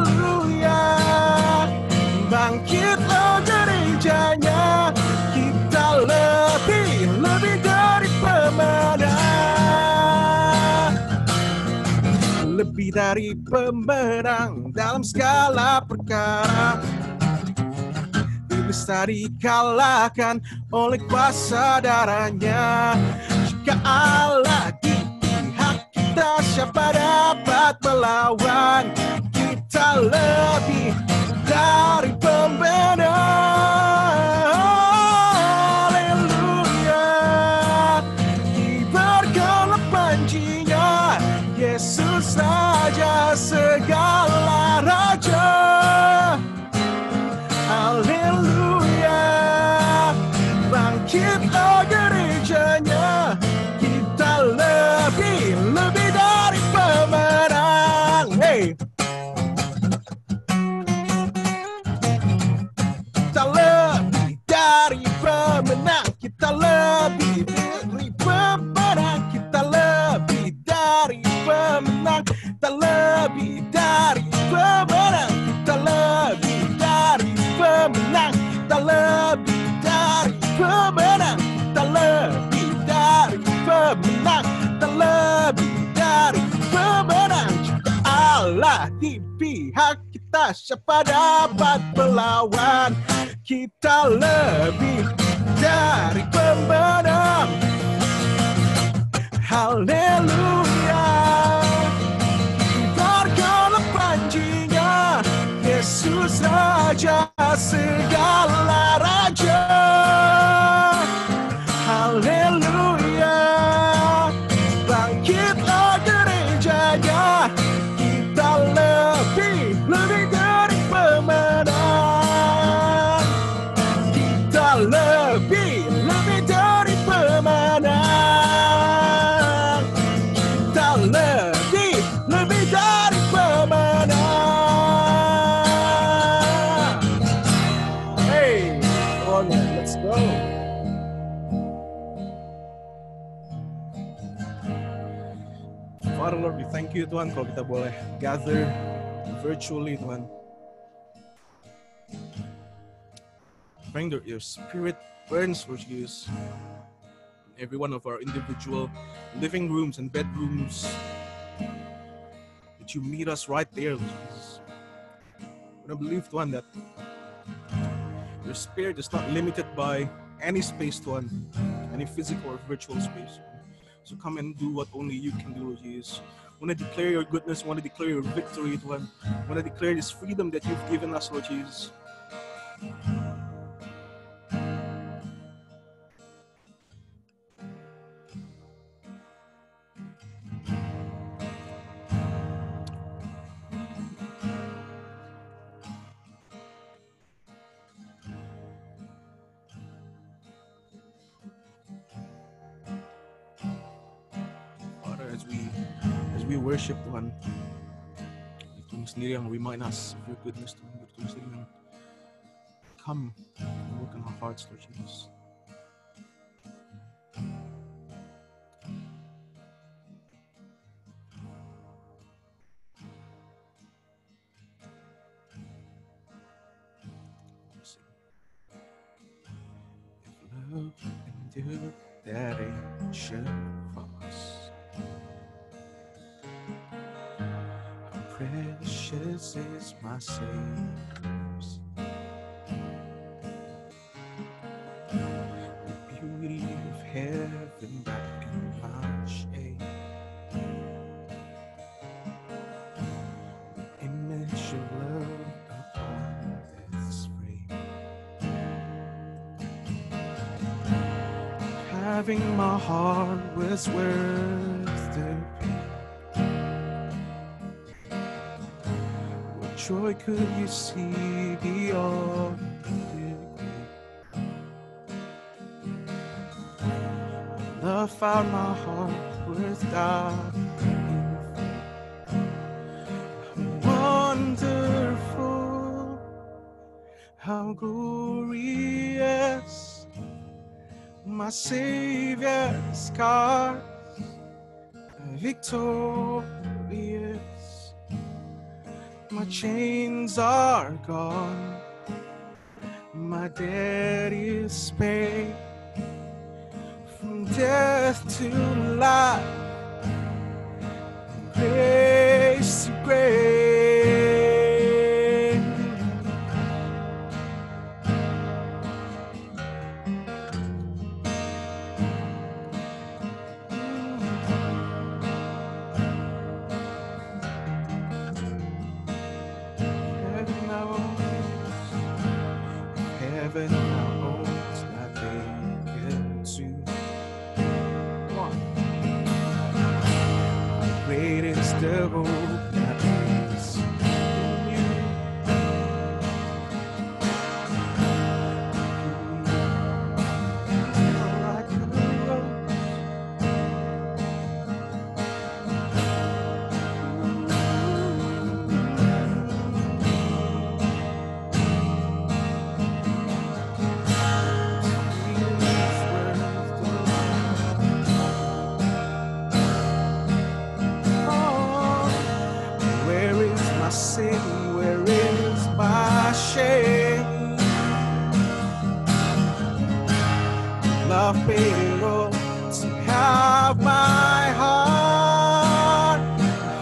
haleluya. Bangkitlah gerejanya, kita lebih dari pemenang. Lebih dari pemenang dalam segala perkara. Bisa dikalahkan oleh kuasa darahnya. Jika Allah di pihak kita, siapa dapat melawan? Kita lebih dari pemenang. Haleluya. Kibarkanlah panjinya, Yesus Raja segala raja. Haleluya. Bangkitlah gerejanya, kita lebih dari pemenang. Hey. Kita lebih dari pemenang, kita lebih dari pemenang, kita lebih dari pemenang, kita lebih dari pemenang, kita lebih dari pemenang, kita lebih dari pemenang, kita lebih dari pemenang, kita lebih dari pemenang. Jika Allah di pihak kita, siapa dapat melawan? Kita lebih dari pemenang. Haleluya. Kibarkanlah panjinya, Yesus Raja segala raja. Haleluya. Bangkitlah gerejanya, kita lebih dari pemenang. Kita lebih dari pemenang. Kita lebih dari pemenang. Hey, come on man, let's go. Father Lord, we thank you Tuhan kalau kita boleh gather virtually Tuhan. Praying that your spirit burns for Jesus. Every one of our individual living rooms and bedrooms, that you meet us right there, Jesus. And I believe, Tuhan, that your spirit is not limited by any space, Tuhan, any physical or virtual space. So come and do what only you can do, Lord Jesus. I want to declare your goodness, I want to declare your victory, Tuhan. I want to declare this freedom that you've given us, Lord Jesus. As we worship Tuhan, Tuhan sendiri yang remind us of your goodness, Tuhan. Tuhan sendiri yang come and work in our hearts, Lord Jesus. If love endured that ancient cross, precious is my Savior's. The beauty of heaven that can not shade. The image of love upon death's frame. Having my heart was worth the pain. Joy could you see beyond the grave? Love found my heart worth dying for. Wonderful, how glorious, my Savior's cause, victorious. My chains are gone, my debt is paid. From death to life, grace to grace. Heaven now owns my vacancy. Great is the hope that is in you. Like a rose. Where is my sin? Where is my shame? Love paid it all to have my heart.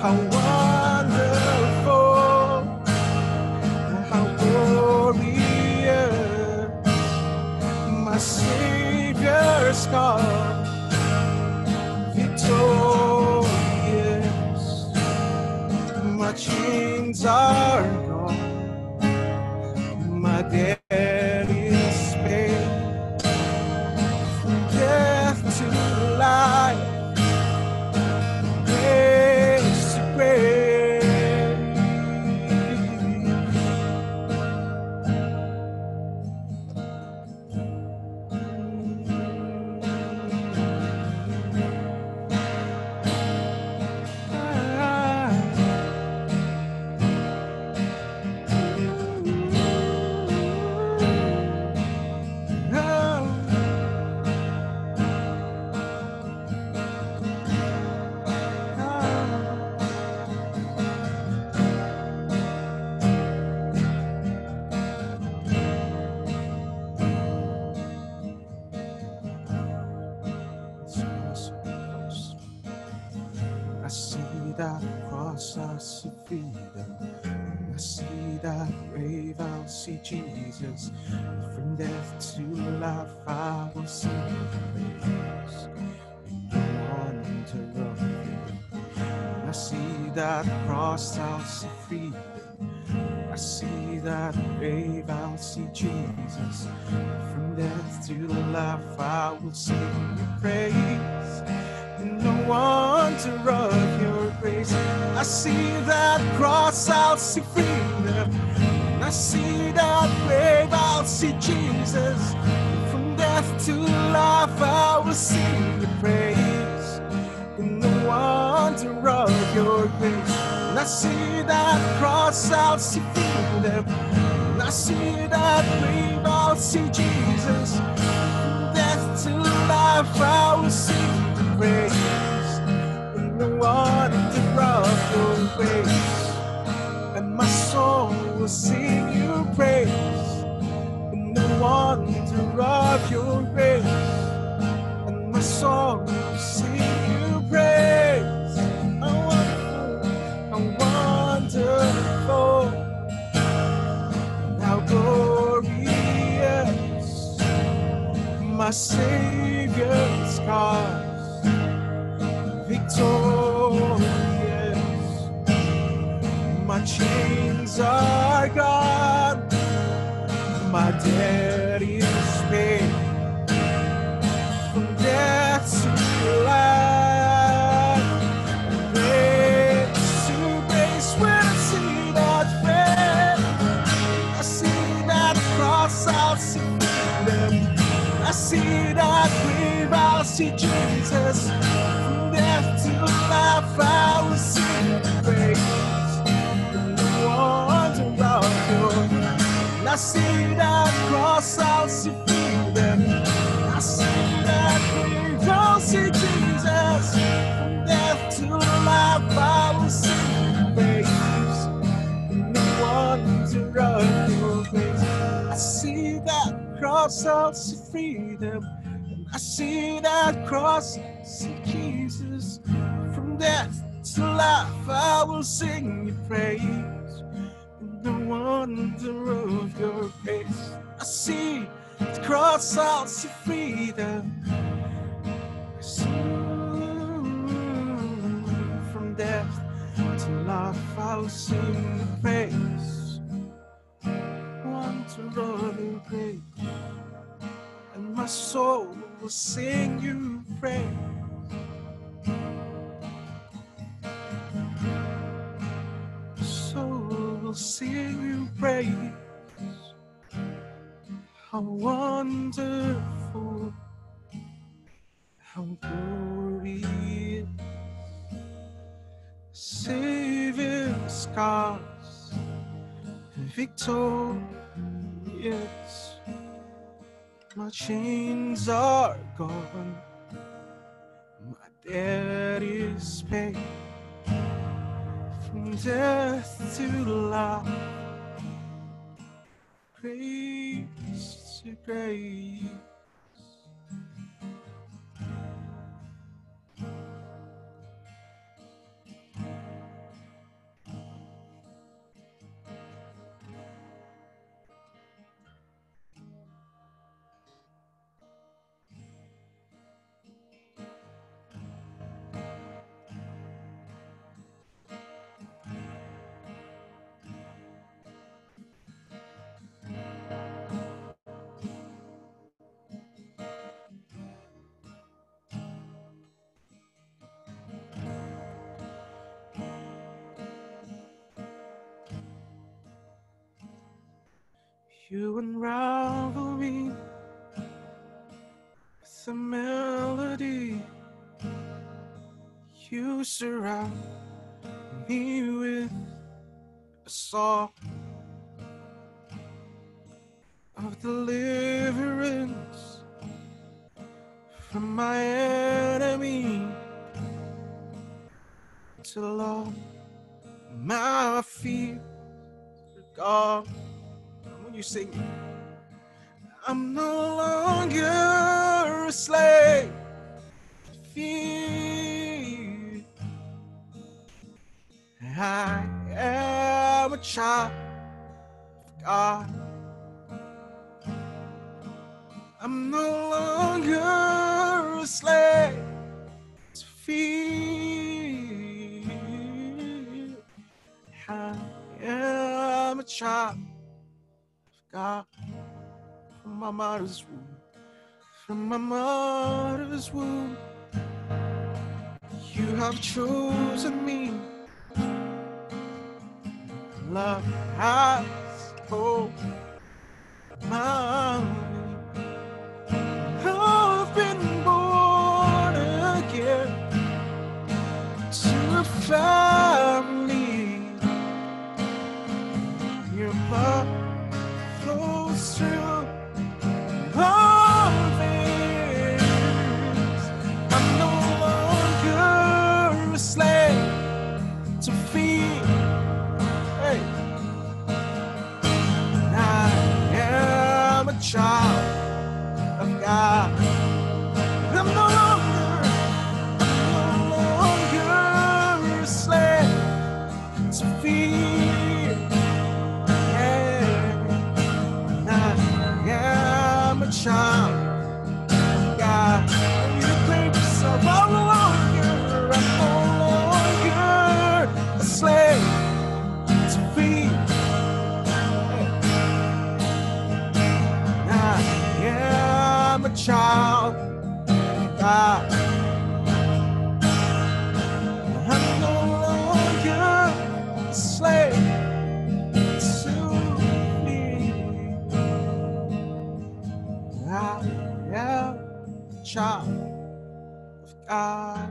How wonderful, how glorious, my Savior's come, victorious. My chains are gone, my debt is paid. From death to life, grace to grace. I see that cross, I see freedom. I see that grave, I'll see Jesus. From death to life, I will see praise. The wonder of you. I see that cross, I'll see freedom. I see that grave, I'll see Jesus. From death to life, I will sing your praise. In the wonder of your grace, I see that cross, I'll see freedom. I see that grave, I'll see Jesus. From death to life, I will sing your praise. In the wonder of your grace, and I see that cross, I'll see freedom. And I see that grave, I'll see Jesus. From death to life, I will sing your praise. In the wonder of your grace, and my soul will sing your praise. In the wonder of your grace, and my soul will sing your praise. How wonderful, how glorious, my Savior's cause, victorious. My chains are gone, my debt is paid. From death to life, grace to grace. When I see that red, I see that cross, I'll see freedom. I see that grave, I'll see Jesus. From death to life, I will sing praise. I see that cross, I'll see freedom. I see that grave, I'll see Jesus. From death to life, I will sing praise. In cross, I'll see freedom. I see that cross, see Jesus. From death to life, I will sing your praise. In the wonder of your grace, I see the cross, I'll see freedom. From death to life, I'll sing your praise. Wonder of your grace, and my soul will sing you praise. Soul will sing you praise. How wonderful, how glorious, saving scars, victorious. My chains are gone, my debt is paid. From death to life, grace to grace. You unravel me with a melody. You surround me with a song of deliverance from my enemy, till all my fears are gone. When you sing, I'm no longer a slave to fear. I am a child of God. I'm no longer a slave to fear. I am a child of God. From my mother's womb, from my mother's womb, you have chosen me. Love has called my name. I've been born again to a family. Your blood flows through all veins. I'm no longer a slave to fear. Hey, I am a child of God. I'm no longer a slave to fear. Yeah, I am a child of God. And you think yourself, I'm no longer a slave to fear. I am a child of God. I'm no longer a slave to fear. I am a child of God.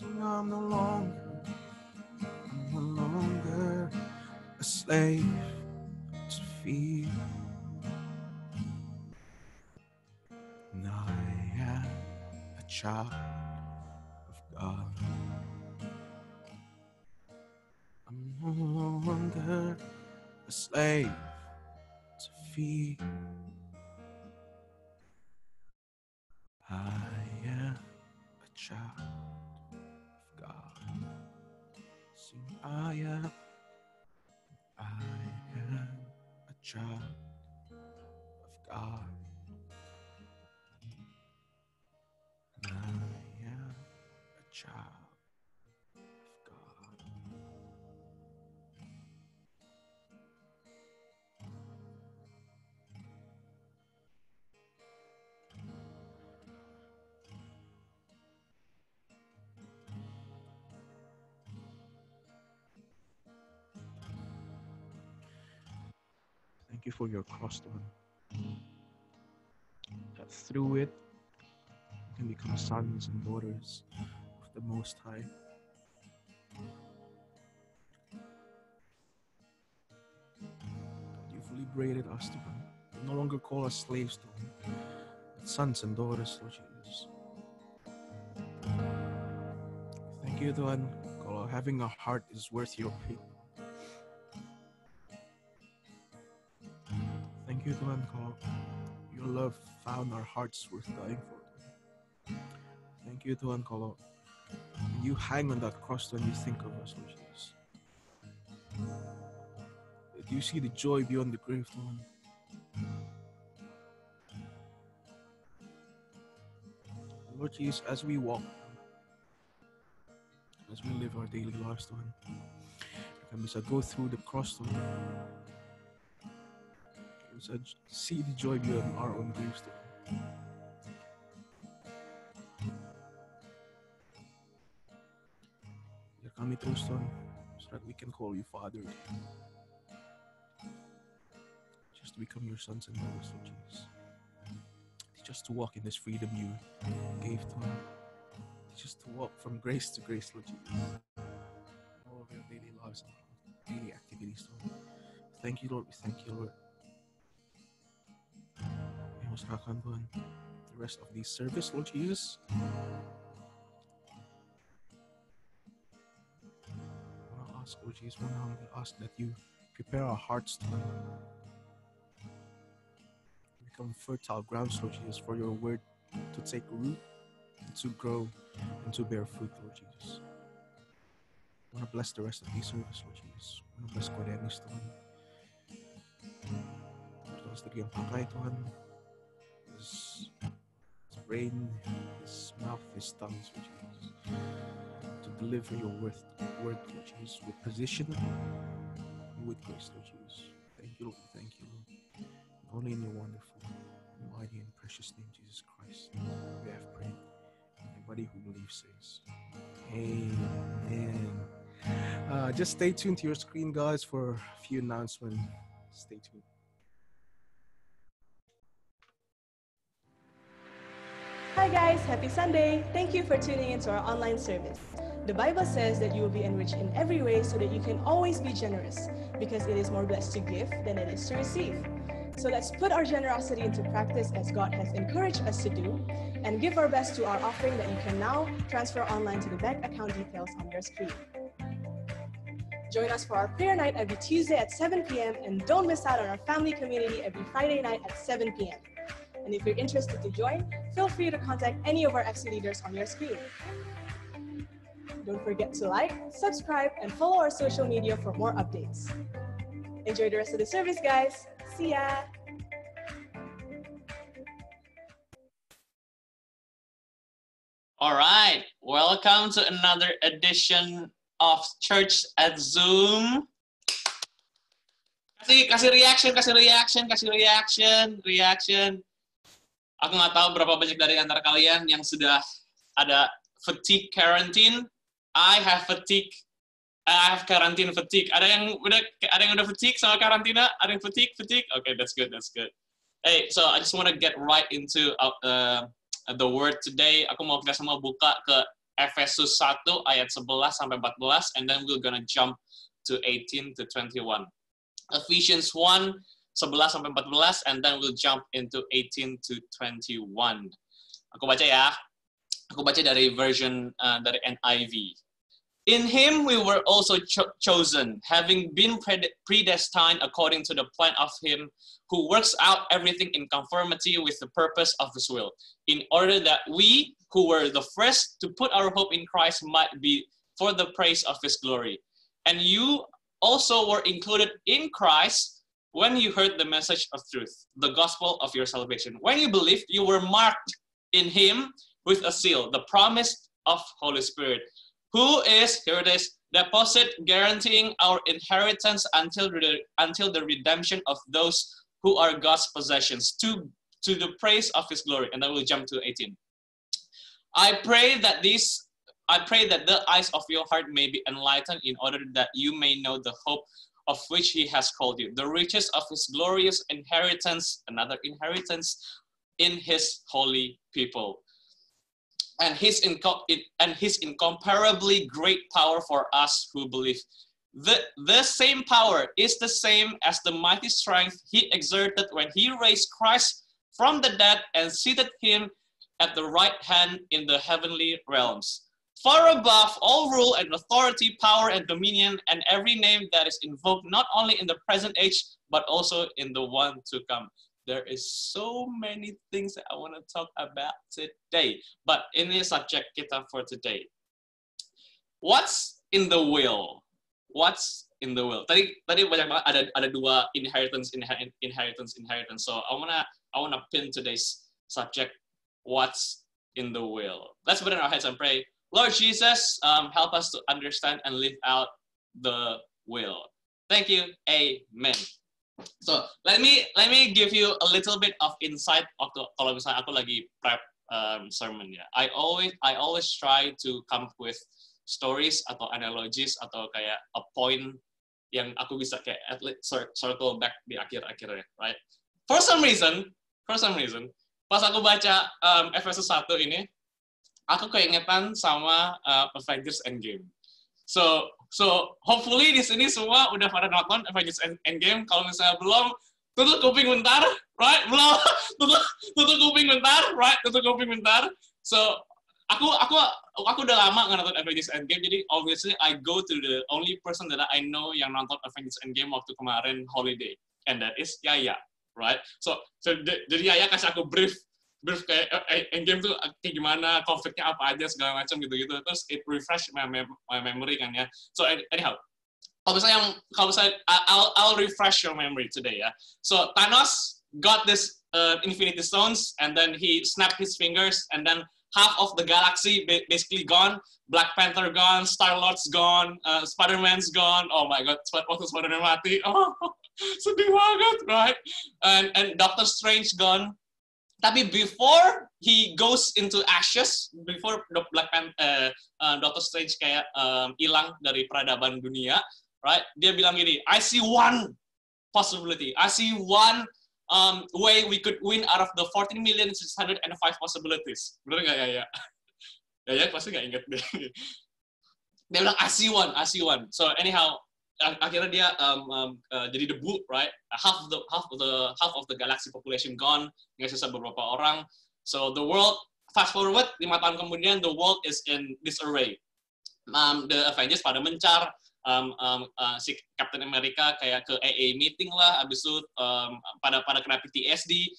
I'm no longer a slave to fear. And I am a child of God. I'm no longer a slave to fear. I am a child of God. Sing, I am a child of God. I am a child of God. Thank you for your cross, Lord. That through it, we can become sons and daughters of the Most High. You've liberated us, Lord. You no longer call us slaves, Lord, but sons and daughters, Lord Jesus. Thank you, Lord. God, having a heart is worth your pay. Thank you, Lord, God. Your love found our hearts worth dying for. Thank you, Tuhan, kalau you hang on that cross when you think of us, Lord Jesus. Do you see the joy beyond the grave, Tuhan? Lord Jesus, as we walk, as we live our daily lives, Tuhan, kami bisa go through the cross, Tuhan. Kami bisa see the joy beyond our own graves, Tuhan. Biar kami terus, Tuhan, so that we can call you Father. Just to become your sons and daughters, Lord Jesus. Teach us to walk in this freedom you gave to us. Teach us to walk from grace to grace, Lord Jesus. All of our daily lives and daily activities, Lord. Thank you, Lord. We thank you, Lord. We must serahkan, Tuhan, the rest of this service, Lord Jesus. I want to ask, Lord Jesus, I want to ask that you prepare our hearts, Tuhan, become fertile grounds, Lord Jesus, for your word to take root, and to grow, and to bear fruit, Lord Jesus. I want to bless the rest of this service, Lord Jesus. I want to bless Kodenis, Tuhan. Tuhan sendiri yang pakai, Tuhan, his brain, his mouth, his tongues, Lord Jesus, to deliver your word, Lord Jesus, with precision and with grace, Lord Jesus. Thank you, Lord. Thank you, Lord. Only in your wonderful, mighty, and precious name, Jesus Christ, we have prayed. Everybody who believes says, Amen. Just stay tuned to your screen, guys, for a few announcements. Stay tuned. Hi guys, happy Sunday! Thank you for tuning into our online service. The Bible says that you will be enriched in every way so that you can always be generous, because it is more blessed to give than it is to receive. So let's put our generosity into practice as God has encouraged us to do, and give our best to our offering that you can now transfer online to the bank account details on your screen. Join us for our prayer night every Tuesday at 7 p.m. and don't miss out on our family community every Friday night at 7 p.m. And if you're interested to join, feel free to contact any of our FC leaders on your screen. Don't forget to like, subscribe, and follow our social media for more updates. Enjoy the rest of the service, guys. See ya! All right, welcome to another edition of Church at Zoom. Kasih reaction. Aku nggak tahu berapa banyak dari antara kalian yang sudah ada fatigue quarantine. I have quarantine fatigue. Ada yang udah fatigue sama karantina? Ada yang fatigue? Okay, that's good. Hey, so I just want to get right into the word today. Aku mau kita semua buka ke Efesus 1 ayat 11 sampai 14, and then we're gonna jump to 18 to 21. Ephesians 1, 11 sampai 14, and then we'll jump into 18 to 21. Aku baca ya. Aku baca dari version dari NIV. In him we were also chosen, having been predestined according to the plan of him who works out everything in conformity with the purpose of his will, in order that we, who were the first to put our hope in Christ, might be for the praise of his glory. And you also were included in Christ when you heard the message of truth, the gospel of your salvation. When you believed, you were marked in him with a seal, the promise of Holy Spirit, who is, here it is, deposit guaranteeing our inheritance until the redemption of those who are God's possessions, to the praise of his glory. And then we'll jump to 18. I pray that the eyes of your heart may be enlightened, in order that you may know the hope of which he has called you, the riches of his glorious inheritance, another inheritance, in his holy people, and his incomparably great power for us who believe. The same power is the same as the mighty strength he exerted when he raised Christ from the dead and seated him at the right hand in the heavenly realms, far above all rule and authority, power and dominion, and every name that is invoked, not only in the present age, but also in the one to come. There is so many things that I want to talk about today, but ini subject kita for today. What's in the will? What's in the will? Tadi banyak banget ada dua inheritance. So I wanna pin today's subject. What's in the will? Let's put in our heads and pray. Lord Jesus, help us to understand and live out the will. Thank you. Amen. So let me give you a little bit of insight kalau misalnya aku lagi prep sermon ya. I always try to come up with stories atau analogies atau kayak a point yang aku bisa kayak at least circle back di akhir-akhirnya, right? For some reason, pas aku baca Efesus 1 ini, aku keingetan sama Avengers Endgame. So hopefully di sini semua udah pada nonton Avengers Endgame. Kalau misalnya belum, tutup kuping bentar, right? Belum, tutup kuping bentar, right? Tutup kuping bentar. So aku udah lama nggak nonton Avengers Endgame, jadi obviously I go to the only person that I know yang nonton Avengers Endgame waktu kemarin holiday, and that is Yaya, right? So jadi Yaya kasih aku brief kayak Endgame tuh kayak gimana, konfliknya apa aja segala macam gitu-gitu. Terus it refresh my memory kan ya. So anyhow, kalau misalnya I'll refresh your memory today ya. So Thanos got this Infinity Stones, and then he snapped his fingers, and then half of the galaxy basically gone. Black Panther gone, Star-Lord's gone, Spider-Man's gone. Oh my God, waktu Spider-Man mati, oh sedih banget, right? And Doctor Strange gone. Tapi before he goes into ashes, before Doctor Strange kayak hilang dari peradaban dunia, right? Dia bilang gini, I see one possibility. I see one way we could win out of the 14,605 possibilities. Bener nggak ya? Ya pasti nggak inget deh. Dia bilang I see one. So anyhow, akhirnya dia jadi debu, right? Half of the galaxy population gone, nggak sisa beberapa orang. So the world, fast forward 5 tahun kemudian, the world is in disarray. The Avengers pada mencar, si Captain America kayak ke AA meeting lah, abis itu pada kena PTSD,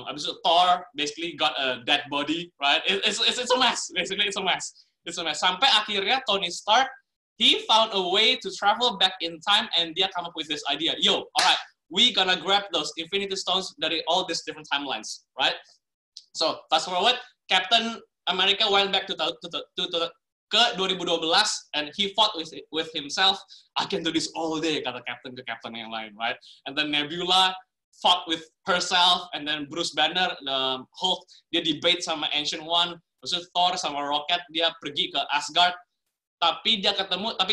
abis itu Thor basically got a dead body, right? It's a mess, basically it's a mess. Sampai akhirnya Tony Stark, he found a way to travel back in time, and dia come up with this idea. Yo, alright, we gonna grab those Infinity Stones dari all these different timelines, right? So fast forward, Captain America went back to 2012, and he fought with himself. I can do this all day, kata Captain ke Captain yang lain, right? And then Nebula fought with herself, and then Bruce Banner, Hulk, dia debate sama Ancient One. Terus Thor sama Rocket, dia pergi ke Asgard. Tapi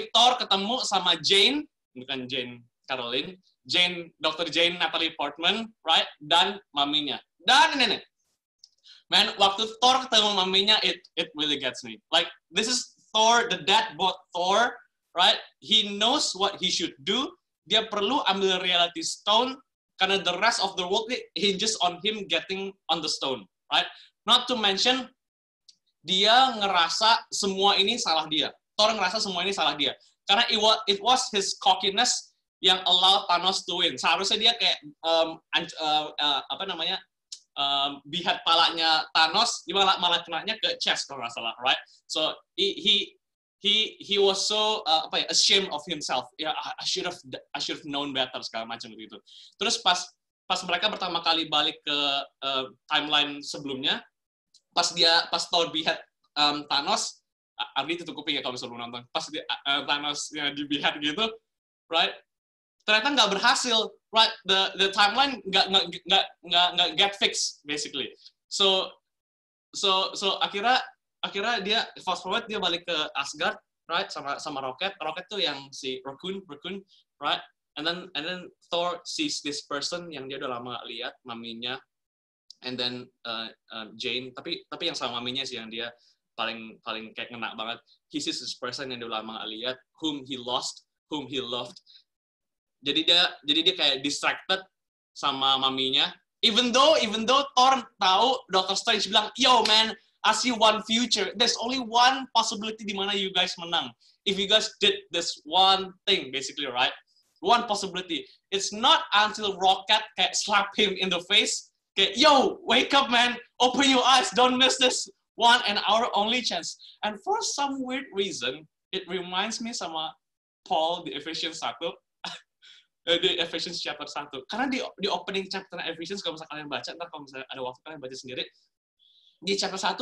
Thor ketemu sama Jane, bukan Jane Caroline, Dr. Jane Natalie Portman, right? Dan maminya. Dan ini. Man, waktu Thor ketemu maminya, it really gets me. Like, this is Thor, the dad bod Thor, right? He knows what he should do. Dia perlu ambil reality stone, karena the rest of the world hinges on him getting on the stone, right? Not to mention, dia ngerasa semua ini salah dia. Thor ngerasa semua ini salah dia. Karena it was his cockiness yang allow Thanos to win. Seharusnya dia kayak behat palanya Thanos, dia malah kenanya ke chest kalau nggak salah, right? So he was so ashamed of himself. Ya, I should have known better segala macam gitu. Terus pas mereka pertama kali balik ke timeline sebelumnya, pas Thor behat Thanos, Ardi tutup kuping ya kalau misalnya nonton. Pas Thanos di behat gitu, right? Ternyata nggak berhasil, right? The timeline nggak get fixed basically. So akhirnya dia fast forward, dia balik ke Asgard, right? Sama Rocket tuh yang si Raccoon, right? And then Thor sees this person yang dia udah lama lihat, maminya, and then Jane. Tapi yang sama maminya sih yang dia paling kayak ngena banget. He sees this person yang dia udah lama lihat, whom he lost, whom he loved. Jadi dia kayak distracted sama maminya. Even though Thor tahu, Doctor Strange bilang, yo man, I see one future. There's only one possibility di mana you guys menang. If you guys did this one thing, basically, right? One possibility. It's not until Rocket kayak slap him in the face, kayak, yo, wake up man, open your eyes, don't miss this one and our only chance. And for some weird reason, it reminds me sama Paul di Ephesians 1. Di Ephesians chapter 1. Karena di opening chapter Ephesians, kalau misalnya kalian baca, ntar kalau misalnya ada waktu kalian baca sendiri, di chapter 1,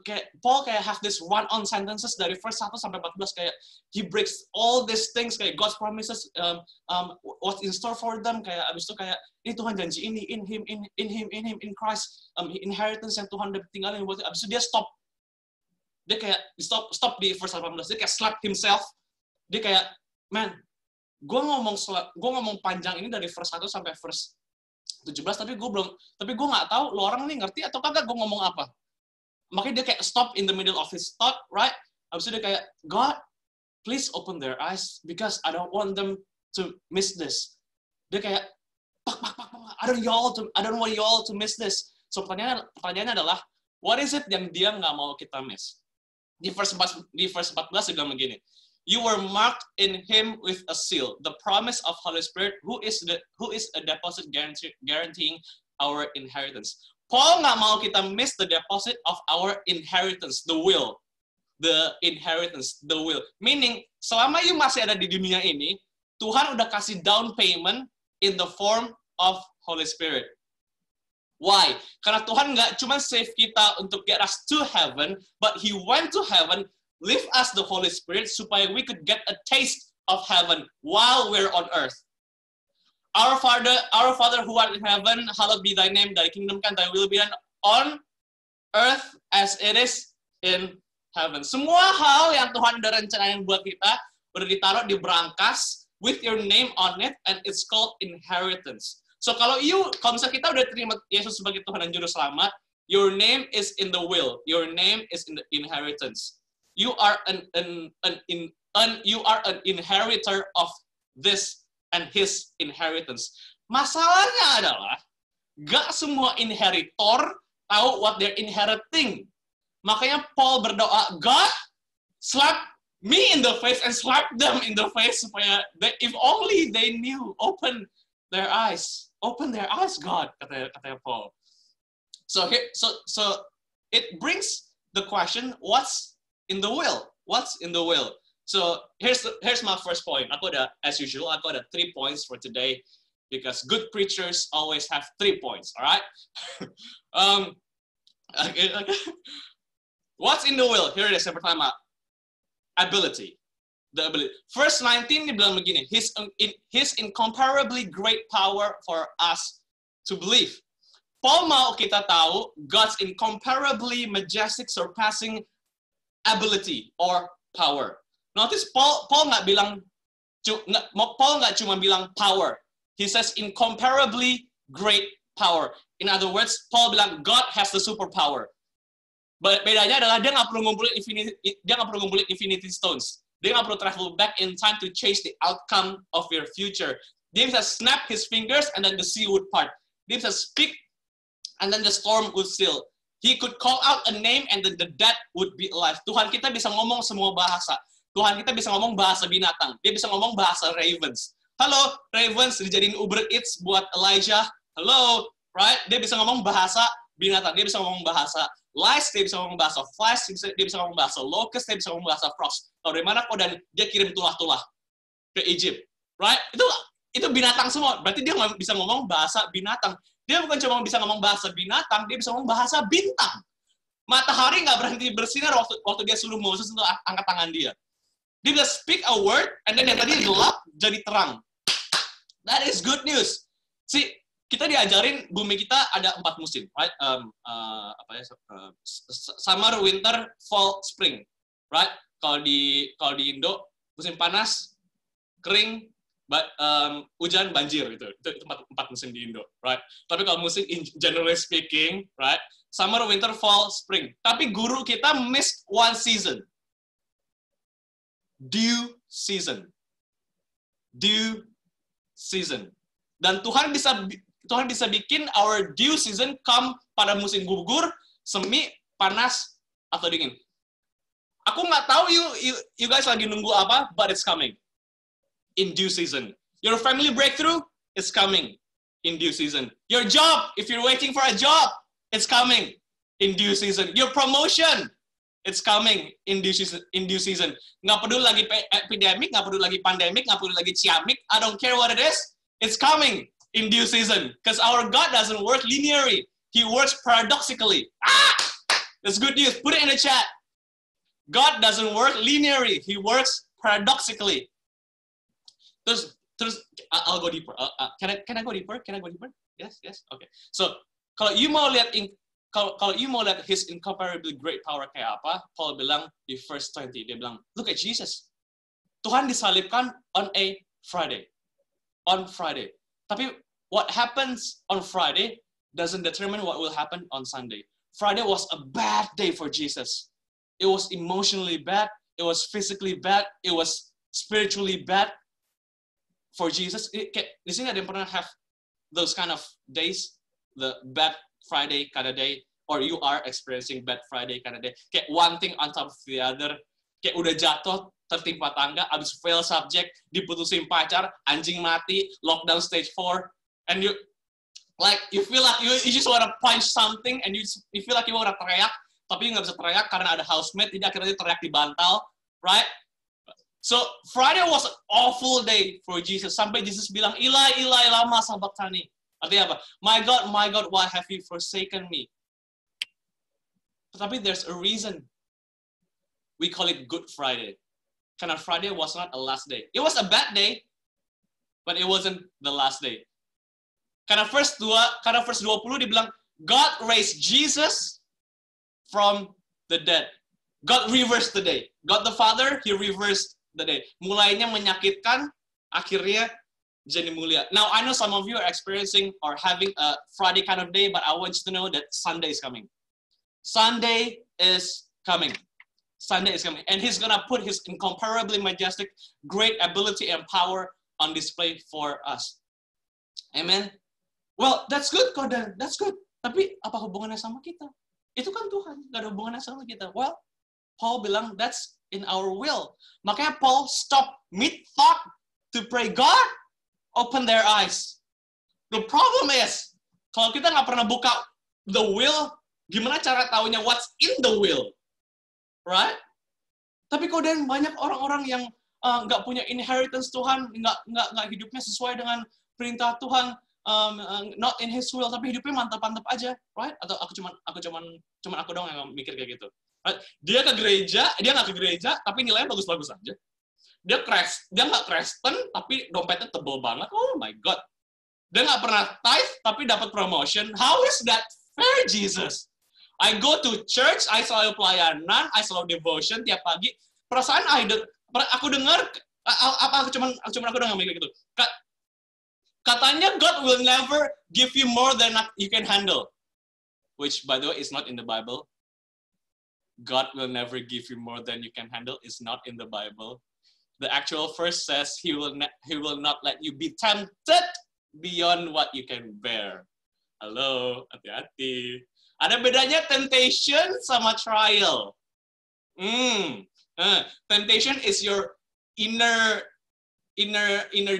kayak Paul kayak have this run-on sentences dari verse 1 sampai 14, kayak he breaks all these things, kayak God's promises, what's in store for them, kayak abis itu kayak, ini Tuhan janji ini, in him, in Christ, inheritance yang Tuhan udah tinggalin buat, abis itu dia stop. Dia kayak stop di verse 18, dia kayak slap himself, dia kayak, man, gue ngomong panjang ini dari verse 1 sampai verse 17, tapi gue nggak tahu lo orang nih ngerti atau kagak gue ngomong apa. Makanya dia kayak stop in the middle of his thought, right? Habis itu dia kayak, God, please open their eyes because I don't want them to miss this. Dia kayak, pak, I don't want you all to miss this. So pertanyaannya adalah, what is it yang dia nggak mau kita miss? Di verse 14 dia bilang begini, you were marked in him with a seal, the promise of Holy Spirit, who is a deposit guaranteeing our inheritance. Paul nggak mau kita miss the deposit of our inheritance, the will. The inheritance, the will. Meaning, selama you masih ada di dunia ini, Tuhan udah kasih down payment in the form of Holy Spirit. Why? Karena Tuhan nggak cuma save kita untuk get us to heaven, but He went to heaven, leave us the Holy Spirit supaya we could get a taste of heaven while we're on earth. Our Father who art in heaven, hallowed be thy name, thy kingdom come, thy will be done on earth as it is in heaven. Semua hal yang Tuhan udah rencanain buat kita, udah ditaruh di brankas with your name on it, and it's called inheritance. So kalau misalnya kita udah terima Yesus sebagai Tuhan dan Juru Selamat, your name is in the will, your name is in the inheritance. You are an inheritor of this and his inheritance. Masalahnya adalah gak semua inheritor tahu what they're inheriting. Makanya Paul berdoa, God, slap me in the face and slap them in the face supaya if only they knew, open their eyes, God, kata Paul. So it brings the question, what's in the will? What's in the will? So here's my first point. As usual, I've got 3 points for today because good preachers always have 3 points. All right. Okay. What's in the will? Here it is. Yang pertama, ability. The ability. Verse 19 dibilang begini. His incomparably great power for us to believe. Paul mau kita tahu God's incomparably majestic, surpassing ability or power. Notice Paul nggak cuma bilang power. He says incomparably great power. In other words, Paul bilang God has the superpower. Bedanya adalah dia nggak perlu ngumpulin infinity stones. Dia nggak perlu travel back in time to change the outcome of your future. Dia bisa snap his fingers and then the sea would part. Dia bisa speak and then the storm would still. He could call out a name and then the dead would be alive. Tuhan kita bisa ngomong semua bahasa. Tuhan kita bisa ngomong bahasa binatang. Dia bisa ngomong bahasa ravens. Halo, ravens dijadiin Uber Eats buat Elijah. Halo, right? Dia bisa ngomong bahasa binatang. Dia bisa ngomong bahasa lice, dia bisa ngomong bahasa flies, dia bisa ngomong bahasa locust, dia bisa ngomong bahasa frost. Tahu dari mana kok? Dan dia kirim tulah-tulah ke Egypt, right? Itu binatang semua. Berarti dia bisa ngomong bahasa binatang. Dia bukan cuma bisa ngomong bahasa binatang, dia bisa ngomong bahasa bintang. Matahari nggak berhenti bersinar waktu dia suruh Moses untuk angkat tangan dia. Dia bisa speak a word, and then yang tadi gelap jadi terang. That is good news. See, kita diajarin bumi kita ada 4 musim, right? Summer, winter, fall, spring, right? Kalau di Indo musim panas, kering, hujan, banjir gitu. Itu 4 musim di Indo, right? Tapi kalau musim in generally speaking, right? Summer, winter, fall, spring. Tapi guru kita missed one season. Due season. Due season. Dan Tuhan bisa bikin our due season come pada musim gugur, semi, panas, atau dingin. Aku nggak tahu you guys lagi nunggu apa, but it's coming in due season. Your family breakthrough is coming in due season. Your job, if you're waiting for a job, it's coming in due season. Your promotion, it's coming in due season. Nggak peduli lagi epidemic, nggak peduli lagi pandemic, nggak peduli lagi ciamik. I don't care what it is. It's coming in due season. Because our God doesn't work linearly. He works paradoxically. That's good news. Put it in the chat. God doesn't work linearly. He works paradoxically. Terus, I'll go deeper. Can I go deeper? Can I go deeper? Yes. Okay. So, kalau you mau lihat his incomparably great power kayak apa, Paul bilang di verse 20, dia bilang, look at Jesus. Tuhan disalibkan on a Friday. On Friday. Tapi what happens on Friday doesn't determine what will happen on Sunday. Friday was a bad day for Jesus. It was emotionally bad. It was physically bad. It was spiritually bad for Jesus. Di sini ada yang pernah have those kind of days, the bad Friday kind of day, or you are experiencing bad Friday kind of day. Kayak one thing on top of the other. Kayak udah jatuh, tertimpa tangga, abis fail subject, diputusin pacar, anjing mati, lockdown stage 4, and you feel like you just want to punch something, and you feel like you want to teriak, tapi you nggak bisa teriak karena ada housemate, jadi akhirnya teriak di bantal, right? So Friday was an awful day for Jesus, sampai Jesus bilang, Eli, Eli, lama sabachthani. Artinya apa? My God, why have you forsaken me? Tapi there's a reason we call it Good Friday. Karena Friday was not a last day. It was a bad day, but it wasn't the last day. Karena verse 20 dibilang, God raised Jesus from the dead. God reversed the day. God the Father, He reversed the day. Mulainya menyakitkan, akhirnya jadi mulia. Now, I know some of you are experiencing or having a Friday kind of day, but I want you to know that Sunday is coming. Sunday is coming. Sunday is coming. And He's going to put His incomparably majestic, great ability and power on display for us. Amen? Well, that's good, Kodan. That's good. Tapi apa hubungannya sama kita? Itu kan Tuhan. Gak ada hubungannya sama kita. Well, Paul bilang, that's in our will. Makanya Paul stop mid-thought to pray, God, open their eyes. The problem is, kalau kita nggak pernah buka the will, gimana cara taunya what's in the will? Right? Tapi kemudian banyak orang-orang yang nggak punya inheritance Tuhan, nggak hidupnya sesuai dengan perintah Tuhan, not in His will, tapi hidupnya mantap-mantap aja, right? Atau aku doang yang mikir kayak gitu. Right? Dia nggak ke gereja, tapi nilainya bagus-bagus aja. Dia nggak Kristen, tapi dompetnya tebel banget. Oh my God. Dia nggak pernah tithe, tapi dapat promotion. How is that fair, Jesus? I go to church, I selalu pelayanan, I selalu devotion tiap pagi. Perasaan aku dengar, aku doang mikir gitu. Katanya God will never give you more than you can handle. Which, by the way, is not in the Bible. God will never give you more than you can handle is not in the Bible. The actual verse says he will not let you be tempted beyond what you can bear. Halo, hati-hati. Ada bedanya temptation sama trial. Temptation is your inner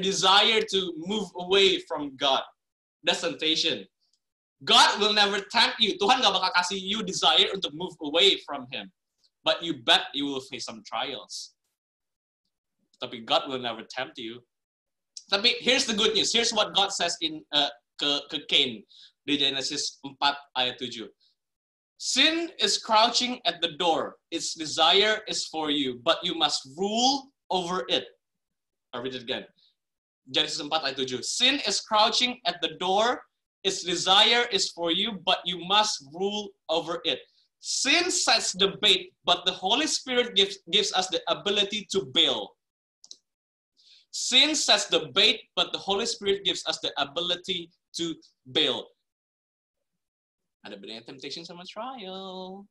desire to move away from God. That's temptation. God will never tempt you. Tuhan gak bakal kasih you desire untuk move away from Him. But you bet you will face some trials. Tapi God will never tempt you. Tapi here's the good news. Here's what God says in ke Cain di Genesis 4 ayat 7. Sin is crouching at the door. Its desire is for you, but you must rule over it. I'll read it again. Genesis 4 ayat 7. Sin is crouching at the door. Its desire is for you, but you must rule over it. Sin sets the bait, but the Holy Spirit gives us the ability to bail. Sin sets the bait, but the Holy Spirit gives us the ability to bail. Ada bedanya temptation sama trial.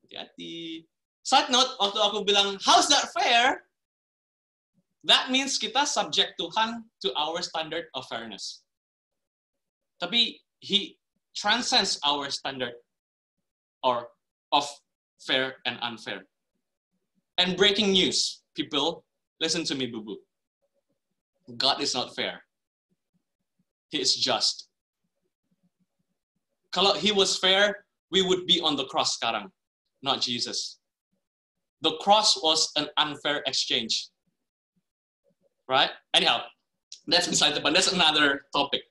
Hati-hati. Side note, waktu aku bilang, how's that fair? That means kita subject Tuhan to our standard of fairness. Tapi He transcends our standard or of fair and unfair. And breaking news, people, listen to me, boo-boo. God is not fair. He is just. Kalau He was fair, we would be on the cross sekarang, not Jesus. The cross was an unfair exchange. Right? Anyhow, that's beside the point. That's another topic.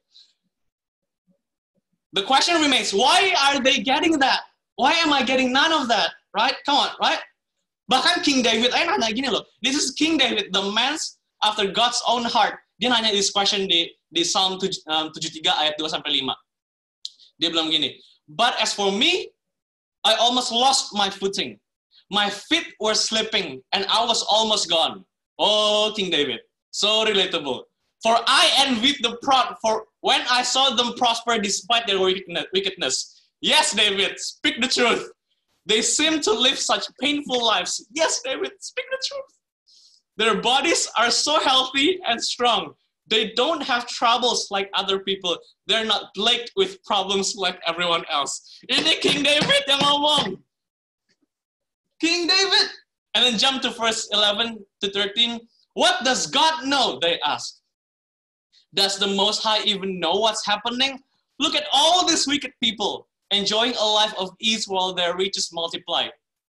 The question remains, why are they getting that? Why am I getting none of that? Right? Come on, right? Bahkan King David, nanya gini loh. This is King David, the man after God's own heart. Dia nanya this question di Psalm 73 ayat 2-5. Dia bilang gini, but as for me, I almost lost my footing. My feet were slipping and I was almost gone. Oh, King David, so relatable. For I envied the proud, for when I saw them prosper despite their wickedness. Yes, David, speak the truth. They seem to live such painful lives. Yes, David, speak the truth. Their bodies are so healthy and strong. They don't have troubles like other people. They're not plagued with problems like everyone else. Ini King David yang ngomong. King David. And then jump to verse 11 to 13. What does God know? They ask. Does the Most High even know what's happening? Look at all these wicked people enjoying a life of ease while their riches multiply.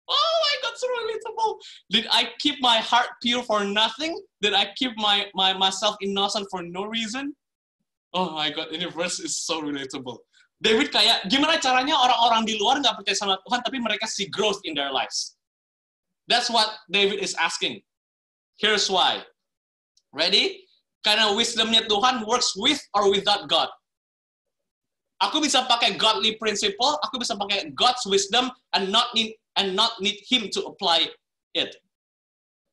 Oh my God, so relatable. Did I keep my heart pure for nothing? Did I keep myself innocent for no reason? Oh my God, ini verse is so relatable. David kayak, gimana caranya orang-orang di luar nggak percaya sama Tuhan, tapi mereka see growth in their lives. That's what David is asking. Here's why. Ready? Karena wisdomnya Tuhan works with or without God. Aku bisa pakai godly principle, aku bisa pakai God's wisdom and not need Him to apply it.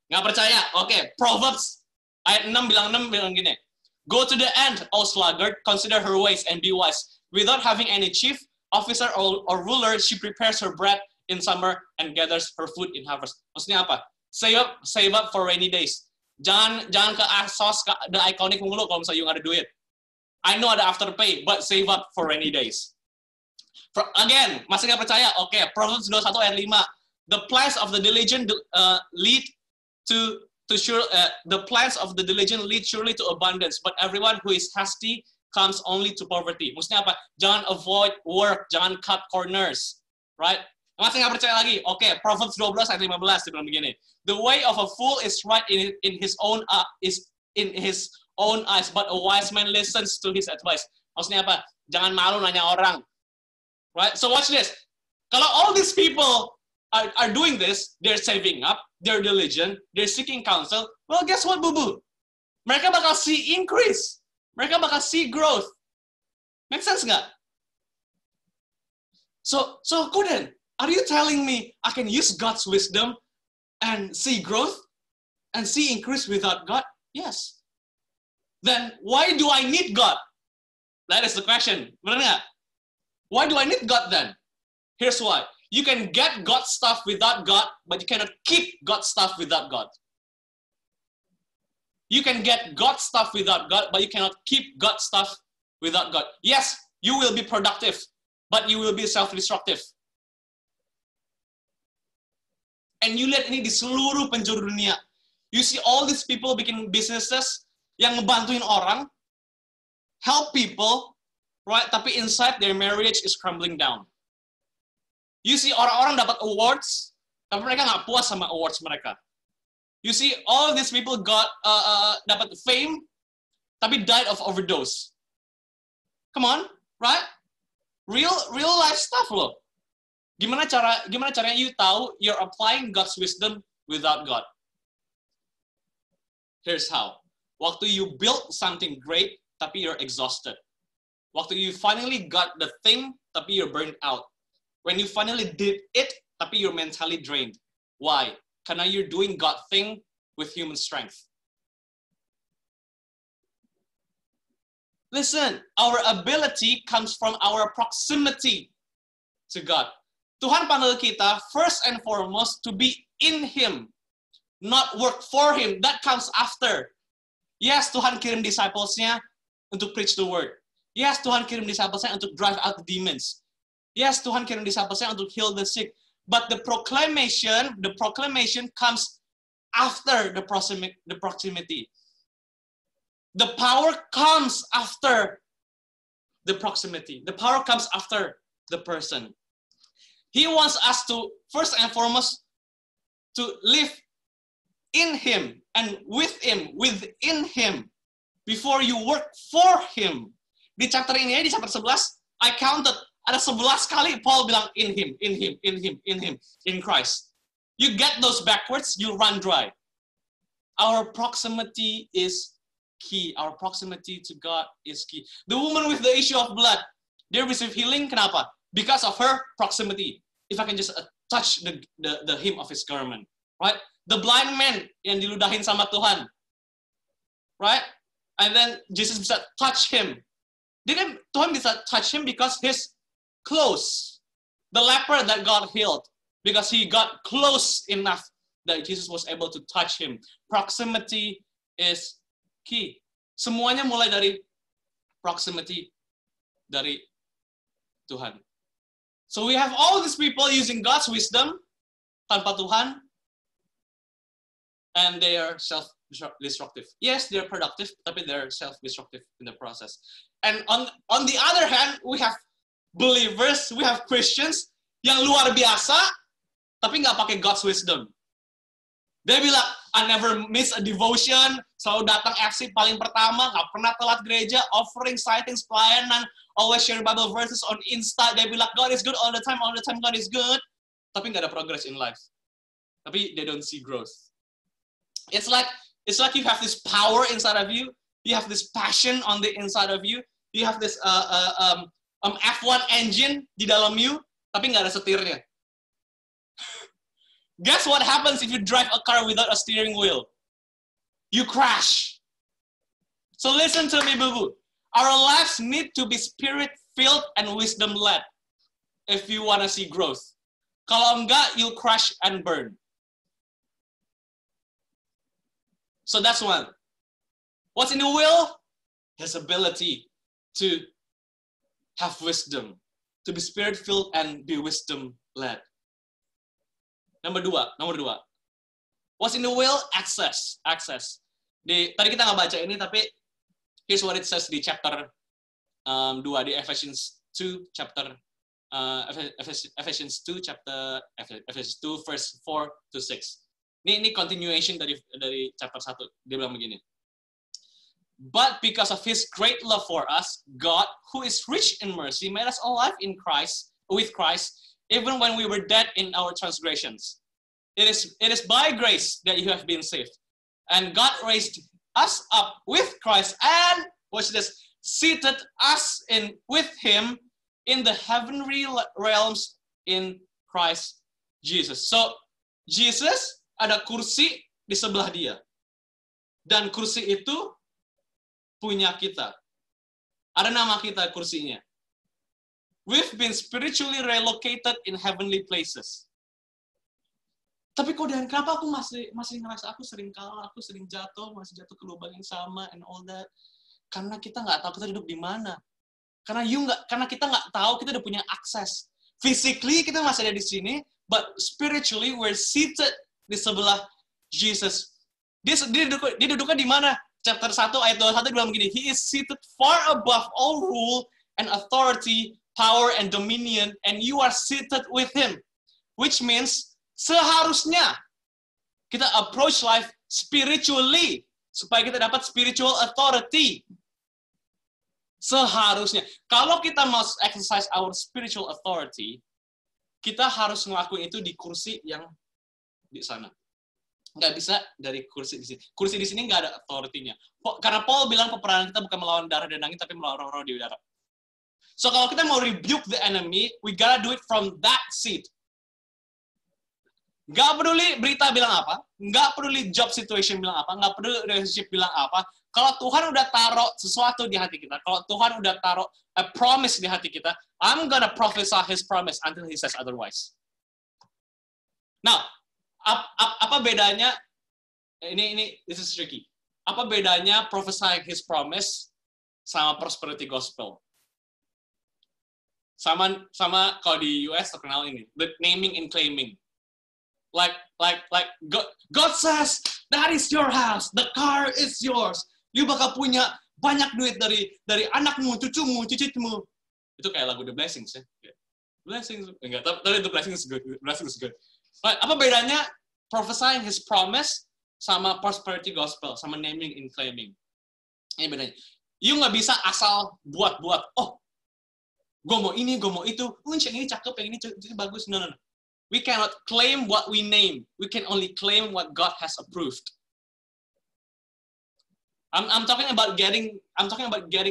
Nggak percaya? Oke, Proverbs ayat 6 bilang gini. Go to the end, O sluggard, consider her ways and be wise. Without having any chief, officer, or ruler, she prepares her bread in summer and gathers her food in harvest. Maksudnya apa? Save up for rainy days. Jangan ke ASOS, ke The Iconic mulu kalau misalnya you nggak ada duit. I know ada afterpay, but save up for rainy days. Again, masih nggak percaya? Oke, Proverbs 21 ayat 5. The plans of the diligent lead the plans of the diligent lead surely to abundance, but everyone who is hasty comes only to poverty. Maksudnya apa? Jangan avoid work, jangan cut corners, right? Masih nggak percaya lagi? Oke, Proverbs 12 ayat 15 dibilang begini. The way of a fool is right in his own eyes, but a wise man listens to his advice. Maksudnya apa? Jangan malu nanya orang. Right? So watch this. Kalau all these people are doing this, they're saving up, they're diligent, they're seeking counsel. Well, guess what, boo-boo? Mereka bakal see increase. Mereka bakal see growth. Make sense nggak? So couldn't. Are you telling me I can use God's wisdom and see growth and see increase without God? Yes. then why do I need God? That is the question. Benar nggak? Why do I need God then? Here's why. You can get God stuff without God, but you cannot keep God stuff without God. You can get God stuff without God, but you cannot keep God stuff without God. Yes, you will be productive, but you will be self-destructive. And you lihat ini di seluruh penjuru dunia. You see all these people bikin businesses yang ngebantuin orang, help people, right? Tapi inside their marriage is crumbling down. You see orang-orang dapat awards, tapi mereka nggak puas sama awards mereka. You see all these people got dapat fame, tapi died of overdose. Come on, right? Real life stuff loh. Gimana caranya you tahu you're applying God's wisdom without God? Here's how. Waktu you build something great, tapi you're exhausted. Waktu you finally got the thing, tapi you're burned out. When you finally did it, tapi you're mentally drained. Why? Karena you're doing God thing with human strength. Listen, our ability comes from our proximity to God. Tuhan panggil kita first and foremost to be in Him, not work for Him. That comes after. Yes, Tuhan kirim disciples-nya untuk preach the word. Yes, Tuhan kirim disciples-nya untuk drive out the demons. Yes, Tuhan kirim disciples-nya untuk heal the sick. But the proclamation comes after the proximity. The power comes after the proximity. The power comes after the person. He wants us to, first and foremost, to live in Him and with Him, within Him, before you work for Him. Di chapter ini, di chapter 11, I counted, ada 11 kali Paul bilang in Him, in Christ. You get those backwards, you run dry. Our proximity is key. Our proximity to God is key. The woman with the issue of blood, they receive healing, kenapa? Because of her proximity. If I can just touch the hem of his garment, right? The blind man yang diludahin sama Tuhan, right? And then Jesus bisa touch him. Tuhan bisa touch him because he's close. The leper that God healed, because he got close enough that Jesus was able to touch him. Proximity is key. Semuanya mulai dari proximity dari Tuhan. So we have all these people using God's wisdom tanpa Tuhan, and they are self-destructive. Yes, they're productive, tapi they're self-destructive in the process. And on the other hand, we have believers, we have Christians yang luar biasa, tapi nggak pakai God's wisdom. Dia bilang, I never miss a devotion, selalu datang FC paling pertama, nggak pernah telat gereja, offering, sightings, pelayanan, always share Bible verses on Insta. Dia bilang, God is good all the time, God is good. Tapi nggak ada progress in life. Tapi they don't see growth. It's like you have this power inside of you, you have this passion on the inside of you, you have this F1 engine di dalam you, tapi nggak ada setirnya. Guess what happens if you drive a car without a steering wheel? You crash. So listen to me, Bubu. Our lives need to be spirit-filled and wisdom-led if you want to see growth. Kalau enggak, you'll crash and burn. So that's one. What's in the will? His ability to have wisdom, to be spirit-filled and be wisdom-led. Nomor dua. What's in the will? Access. Tadi kita nggak baca ini, tapi here's what it says di chapter 2 di Ephesians 2 chapter Ephesians 2 verse 4 to 6. Ini continuation dari chapter 1. Dia bilang begini. But because of His great love for us, God, who is rich in mercy, made us alive in Christ, with Christ, even when we were dead in our transgressions. It is by grace that you have been saved. And God raised us up with Christ and, watch this, seated us with Him in the heavenly realms in Christ Jesus. So, Jesus ada kursi di sebelah dia. Dan kursi itu punya kita. Ada nama kita kursinya. We've been spiritually relocated in heavenly places. Tapi kok dan kenapa aku masih ngerasa aku sering kalah, aku sering jatuh, masih jatuh ke lubang yang sama and all that. Karena kita nggak tahu kita hidup di mana. Karena kita nggak tahu kita udah punya akses. Physically kita masih ada di sini, but spiritually we're seated di sebelah Jesus. Dia duduknya di mana? Chapter 1 ayat 21 bilang begini, He is seated far above all rule and authority, power and dominion, and you are seated with Him. Which means, seharusnya kita approach life spiritually, supaya kita dapat spiritual authority. Seharusnya. Kalau kita mau exercise our spiritual authority, kita harus ngelakuin itu di kursi yang di sana. Nggak bisa dari kursi di sini. Kursi di sini nggak ada authority-nya. Karena Paul bilang peperangan kita bukan melawan darah dan daging, tapi melawan roh-roh di udara. So kalau kita mau rebuke the enemy, we gotta do it from that seat. Nggak peduli berita bilang apa, nggak peduli job situation bilang apa, nggak peduli relationship bilang apa. Kalau Tuhan udah taruh sesuatu di hati kita, kalau Tuhan udah taruh a promise di hati kita, I'm gonna prophesy His promise until He says otherwise. Now, apa bedanya? This is tricky. Apa bedanya prophesying His promise sama prosperity gospel? Sama kalau di US terkenal ini, the naming and claiming. Like God says that is your house, the car is yours. You bakal punya banyak duit dari anakmu, cucumu. Itu kayak lagu The Blessings ya. Blessings enggak, tapi The Blessings is good. Blessings is good. But apa bedanya prophesying His promise sama prosperity gospel, sama naming and claiming? Ini bedanya. You nggak bisa asal buat-buat. Oh, gue mau ini, gue mau itu. Yang ini cakep, yang ini bagus. No. We cannot claim what we name. We can only claim what God has approved. I'm talking about getting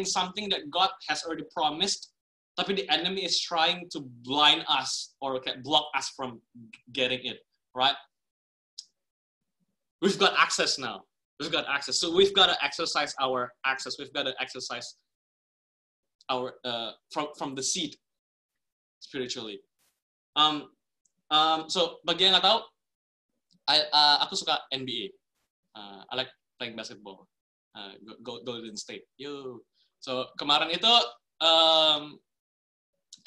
something that God has already promised, tapi the enemy is trying to blind us or block us from getting it, right? We've got access now. We've got access. So we've got to exercise our access. We've got to exercise our from the seed spiritually. So bagi yang nggak tahu, aku suka NBA. I like playing basketball. Golden State. Yo. So kemarin itu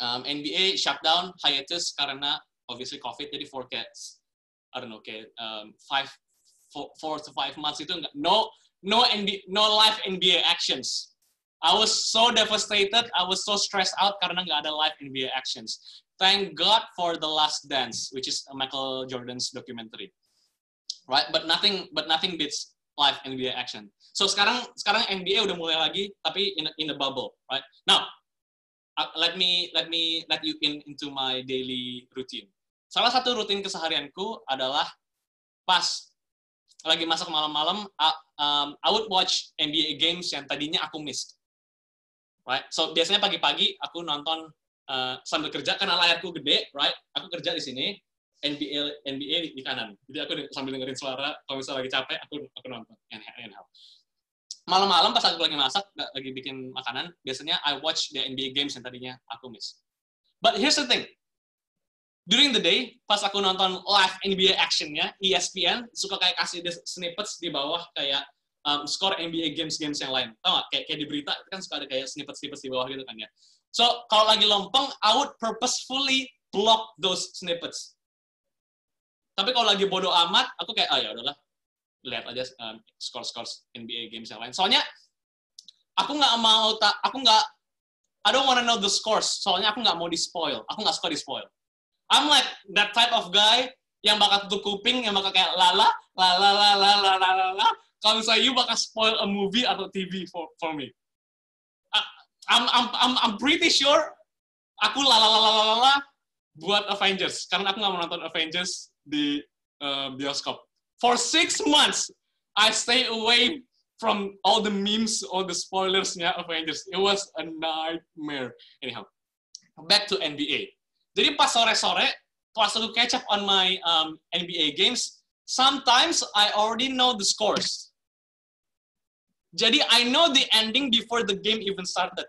NBA shutdown hiatus karena obviously COVID. Jadi for cats, I don't know, kayak 4 to 5 months itu no live NBA actions. I was so devastated. I was so stressed out karena nggak ada live NBA actions. Thank God for The Last Dance, which is Michael Jordan's documentary, right? But nothing beats live NBA action. So sekarang NBA udah mulai lagi, tapi in a bubble, right? Now, let you into my daily routine. Salah satu rutin keseharianku adalah pas lagi masuk malam-malam, I would watch NBA games yang tadinya aku miss, right? So biasanya pagi-pagi aku nonton sambil kerja karena layarku gede, right? Aku kerja di sini, NBA di kanan. Jadi aku sambil dengerin suara, kalau misalnya lagi capek, aku nonton. Anyhow. Malam-malam pas aku lagi masak, lagi bikin makanan, biasanya I watch the NBA games yang tadinya aku miss. But here's the thing. During the day, pas aku nonton live NBA action-nya, ESPN suka kayak kasih snippets di bawah kayak skor NBA games yang lain. Tau nggak? Kayak di berita kan suka ada kayak snippets di bawah gitu kan ya. So, kalau lagi lompeng, I would purposefully block those snippets. Tapi kalau lagi bodo amat, aku kayak, ya udahlah, lihat aja skor NBA games yang lain. Soalnya, I don't want to know the scores. Soalnya aku nggak mau di-spoil. Aku nggak suka di-spoil. I'm like that type of guy yang bakal tutup kuping, yang bakal kayak lala. Kalau misalnya you bakal spoil a movie atau TV for me. I'm pretty sure aku lala buat Avengers karena aku nggak mau nonton Avengers di bioskop. For 6 months, I stay away from all the memes, all the spoilers-nya Avengers. It was a nightmare. Anyhow, back to NBA. Jadi pas sore-sore, pas aku catch up on my NBA games, sometimes I already know the scores. Jadi I know the ending before the game even started.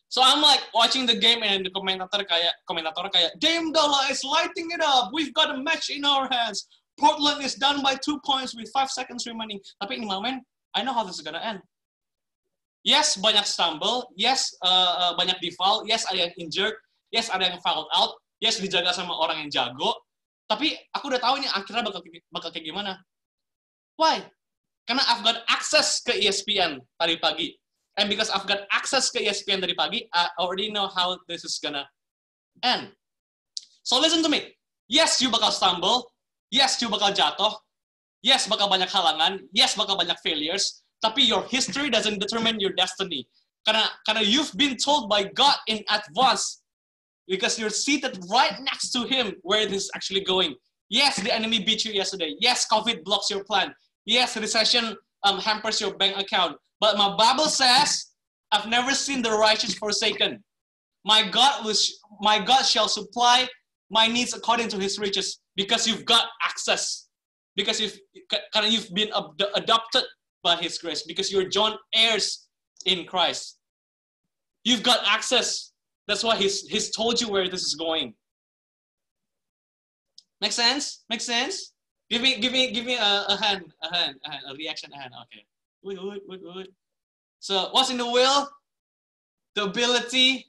So I'm like watching the game and the komentator kayak Dame Dollar is lighting it up. We've got a match in our hands. Portland is down by 2 points with 5 seconds remaining. Tapi ini momen, I know how this is gonna end. Yes, banyak stumble. Yes, banyak default. Yes, ada yang injured. Yes, ada yang fouled out. Yes, dijaga sama orang yang jago. Tapi aku udah tahu ini akhirnya bakal kayak gimana. Why? Karena I've got access ke ESPN tadi pagi. And because I've got access ke ESPN tadi pagi, I already know how this is gonna end. So listen to me. Yes, you bakal stumble. Yes, you bakal jatuh. Yes, bakal banyak halangan. Yes, bakal banyak failures. Tapi your history doesn't determine your destiny. Karena you've been told by God in advance, because you're seated right next to Him where this is actually going. Yes, the enemy beat you yesterday. Yes, COVID blocks your plan. Yes, recession hampers your bank account. But my Bible says, I've never seen the righteous forsaken. My God shall supply my needs according to His riches, because you've got access. Because you've been adopted by His grace, because you're joint heirs in Christ. You've got access. That's why He's told you where this is going. Make sense? Make sense? Give me a hand, a reaction, a hand. Okay. Wait. So what's in the will? The ability,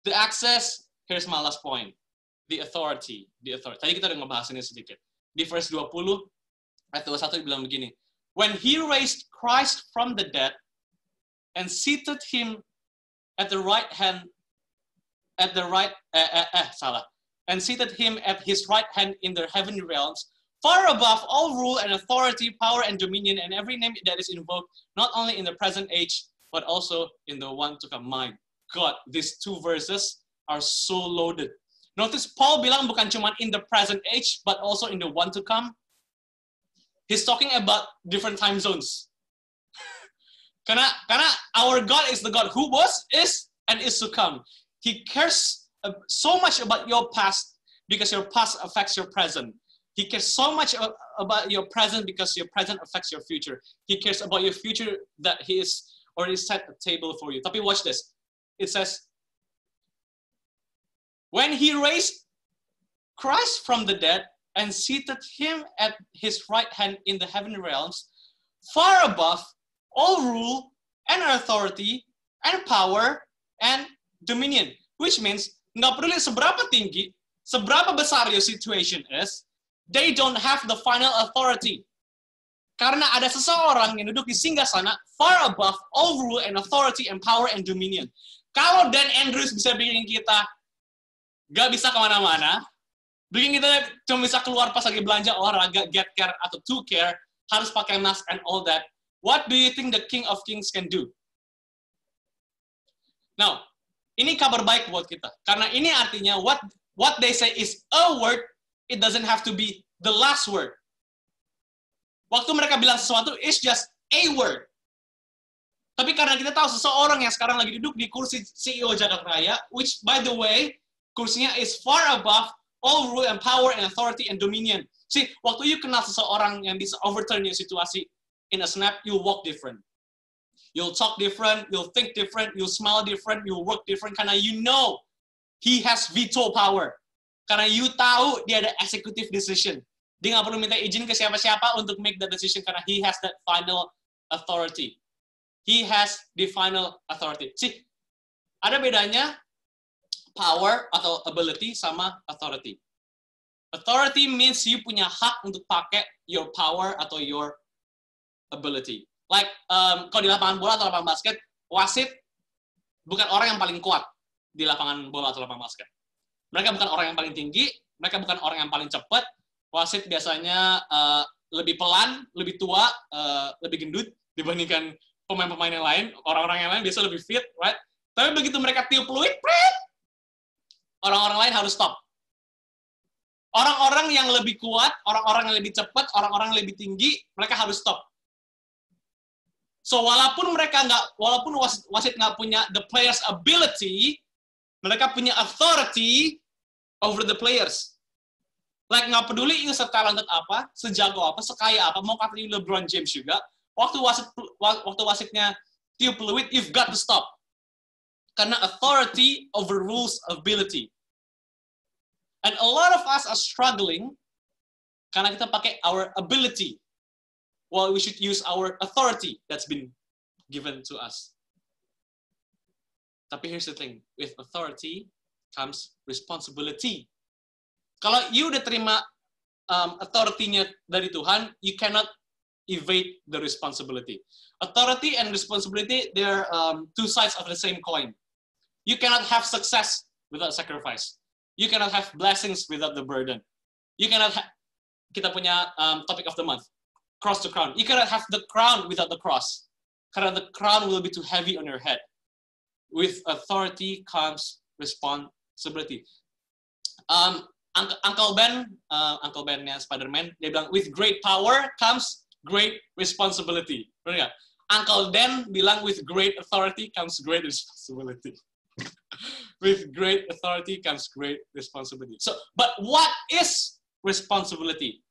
the access. Here's my last point. The authority. Tadi kita udah ngebahas ini sedikit. Di verse 20, ayat 21 dibilang begini. When He raised Christ from the dead and seated Him at the right hand, and seated Him at His right hand in the heavenly realms, far above all rule and authority, power and dominion, and every name that is invoked, not only in the present age, but also in the one to come. My God, these two verses are so loaded. Notice Paul bilang bukan cuma in the present age, but also in the one to come. He's talking about different time zones. Karena our God is the God who was, is, and is to come. He cares so much about your past because your past affects your present. He cares so much about your present because your present affects your future. He cares about your future that He is already set a table for you. Tapi watch this. It says, when He raised Christ from the dead and seated Him at His right hand in the heavenly realms, far above all rule and authority and power and dominion. Which means, nggak peduli seberapa tinggi, seberapa besar your situation is, they don't have the final authority. Karena ada seseorang yang duduk di singgasana far above all rule and authority and power and dominion. Kalau Dan Andrews bisa bikin kita gak bisa kemana-mana, bikin kita cuma bisa keluar pas lagi belanja olahraga, get care atau to care, harus pakai mask and all that, what do you think the King of Kings can do? Now, ini kabar baik buat kita. Karena ini artinya what they say is a word, it doesn't have to be the last word. Waktu mereka bilang sesuatu, it's just a word. Tapi karena kita tahu seseorang yang sekarang lagi duduk di kursi CEO Jakarta Raya, which by the way, kursinya is far above all rule and power and authority and dominion. See, waktu you kenal seseorang yang bisa overturn your situasi in a snap, you'll walk different. You'll talk different, you'll think different, you'll smile different, you'll work different, karena you know he has veto power. Karena you tahu dia ada executive decision. Dia nggak perlu minta izin ke siapa-siapa untuk make the decision karena he has that final authority. He has the final authority. See, ada bedanya power atau ability sama authority. Authority means you punya hak untuk pakai your power atau your ability. Like, kalau di lapangan bola atau lapangan basket, wasit bukan orang yang paling kuat di lapangan bola atau lapangan basket. Mereka bukan orang yang paling tinggi, mereka bukan orang yang paling cepat. Wasit biasanya lebih pelan, lebih tua, lebih gendut dibandingkan pemain-pemain yang lain. Orang-orang yang lain biasa lebih fit, right? Tapi begitu mereka tiup peluit, orang-orang lain harus stop. Orang-orang yang lebih kuat, orang-orang yang lebih cepat, orang-orang yang lebih tinggi, mereka harus stop. So walaupun wasit nggak punya the players' ability, mereka punya authority over the players. Like nggak peduli you setalented apa, sejago apa, sekaya apa, mau kata you LeBron James juga, waktu wasitnya tiup peluit, you've got to stop. Karena authority overrules ability. And a lot of us are struggling karena kita pakai our ability. Well, we should use our authority that's been given to us. Tapi here's the thing, with authority comes responsibility. Kalau you udah terima authority-nya dari Tuhan, you cannot evade the responsibility. Authority and responsibility, they're two sides of the same coin. You cannot have success without sacrifice. You cannot have blessings without the burden. You cannot have, kita punya topic of the month, cross to crown. You cannot have the crown without the cross. Karena the crown will be too heavy on your head. With authority comes responsibility. Uncle Ben-nya Spider-Man, dia bilang, with great power comes great responsibility. Benar nggak? Uncle Dan bilang, with great authority comes great responsibility. With great authority comes great responsibility. So, but what is responsibility?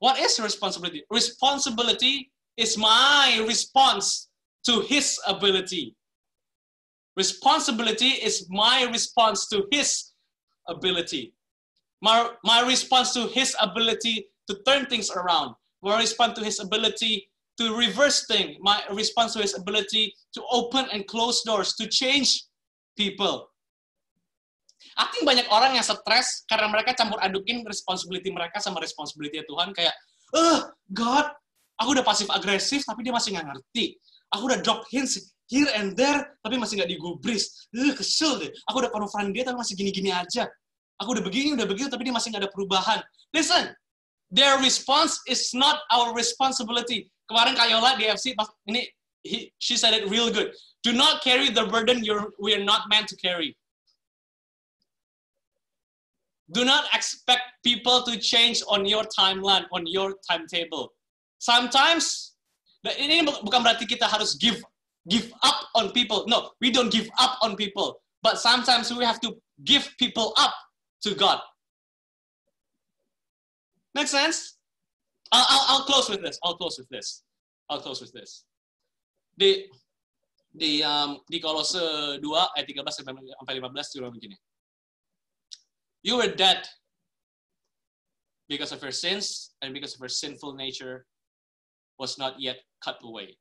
What is responsibility? Responsibility is my response to his ability. Responsibility is my response to his ability. My response to his ability to turn things around. My response to his ability to reverse things. My response to his ability to open and close doors, to change people. I think banyak orang yang stres karena mereka campur adukin responsibility mereka sama responsibility Tuhan. Kayak, God, aku udah pasif agresif tapi dia masih nggak ngerti. Aku udah drop hints here and there, tapi masih nggak digubris. Kesel deh. Aku udah konfront dia, tapi masih gini-gini aja. Aku udah begini, tapi dia masih nggak ada perubahan. Listen, their response is not our responsibility. Kemarin Kak Yola di FC, she said it real good. Do not carry the burden we are not meant to carry. Do not expect people to change on your timeline, on your timetable. Sometimes, ini bukan berarti kita harus give up on people. No, we don't give up on people. But sometimes we have to give people up to God. Make sense? I'll close with this. Di Kolose 2 ayat 13 sampai 15 juga begini. You were dead because of your sins and because of your sinful nature was not yet cut away.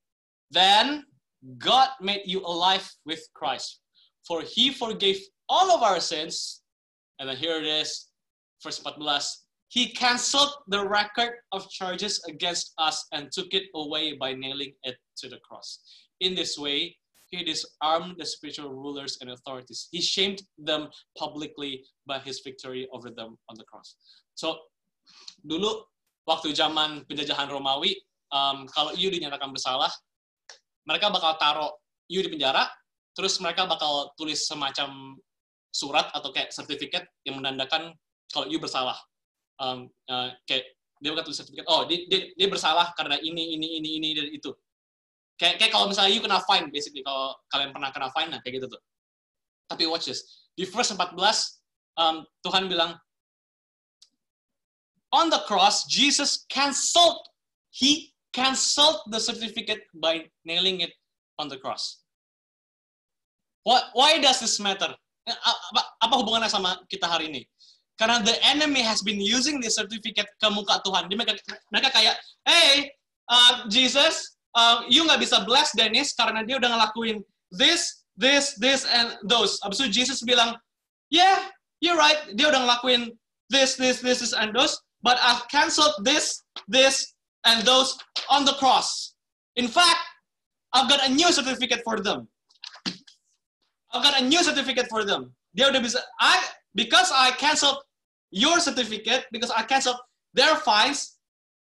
Then God made you alive with Christ, for he forgave all of our sins. And then here it is, verse 14. He canceled the record of charges against us and took it away by nailing it to the cross. In this way, he disarmed the spiritual rulers and authorities. He shamed them publicly by his victory over them on the cross. So, dulu waktu zaman penjajahan Romawi, kalau you dinyatakan bersalah, mereka bakal taruh you di penjara, terus mereka bakal tulis semacam surat atau kayak sertifikat yang menandakan kalau you bersalah. Kayak dia bakal tulis sertifikat, dia bersalah karena ini dan itu. Kayak kalau misalnya you kena fine, basically kalau kalian pernah kena fine, nah kayak gitu tuh. Tapi watch this. Di verse 14, Tuhan bilang, on the cross, Jesus canceled the certificate by nailing it on the cross. Why does this matter? Apa hubungannya sama kita hari ini? Karena the enemy has been using this certificate ke muka Tuhan. Mereka kayak, hey, Jesus, you nggak bisa bless Dennis karena dia udah ngelakuin this, and those. Abis itu Jesus bilang, yeah, you're right, dia udah ngelakuin this, and those, but I've canceled this, and those on the cross. In fact, I've got a new certificate for them. Dia udah bisa, because I canceled your certificate, because I canceled their fines,